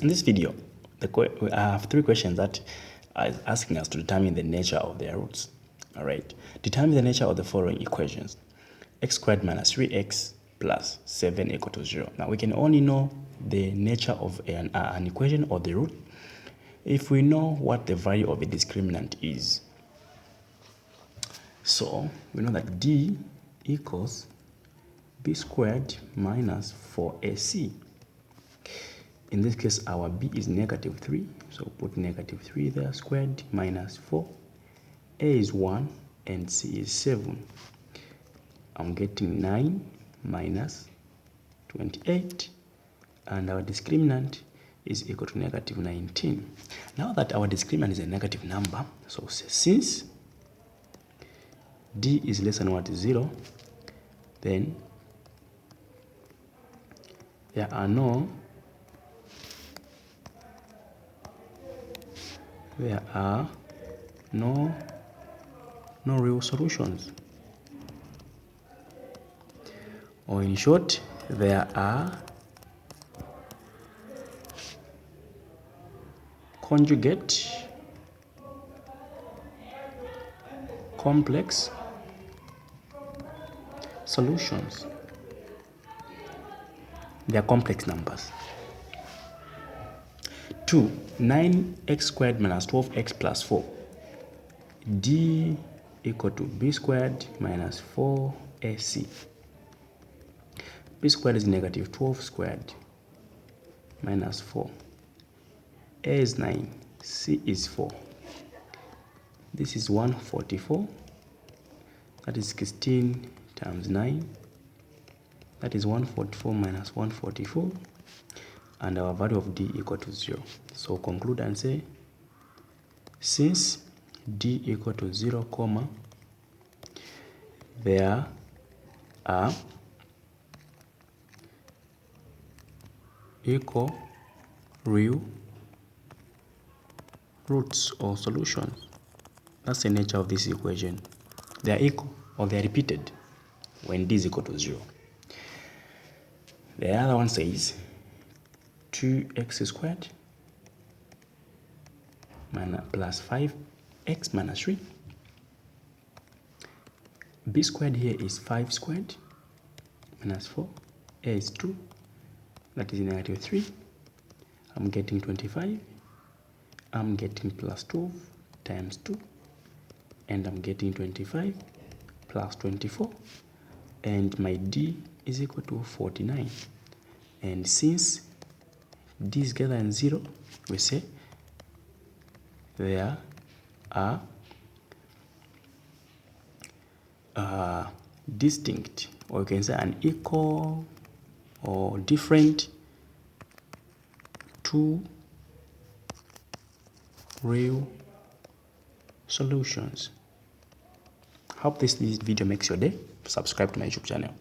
In this video, I have three questions that are asking us to determine the nature of their roots. All right. Determine the nature of the following equations. X squared minus 3x plus 7 equal to 0. Now, we can only know the nature of an equation or the root if we know what the value of a discriminant is. So, we know that d equals b squared minus 4ac. In this case, our b is negative 3, so put negative 3 there, squared minus 4. A is 1 and c is 7. I'm getting 9 minus 28, and our discriminant is equal to negative 19. Now that our discriminant is a negative number, so since d is less than what is 0, then there are no real solutions. Or in short, there are conjugate, complex solutions. They are complex numbers. 2. 9x squared minus 12x plus 4. D equal to b squared minus 4ac. B squared is negative 12 squared minus 4. A is 9, c is 4. This is 144. That is 16 times 9. That is 144 minus 144. And our value of d equal to 0. So conclude and say, since d equal to 0, comma, there are equal real roots or solutions. That's the nature of this equation. They are equal or they are repeated when d is equal to 0. The other one says 2x squared plus 5x minus 3. B squared here is 5 squared minus 4. A is 2. That is negative 3. I'm getting 25. I'm getting plus 12 times 2. And I'm getting 25 plus 24. And my d is equal to 49. And since d is greater than 0, we say there are distinct, or you can say an equal or different two real solutions. Hope this video makes your day. Subscribe to my YouTube channel.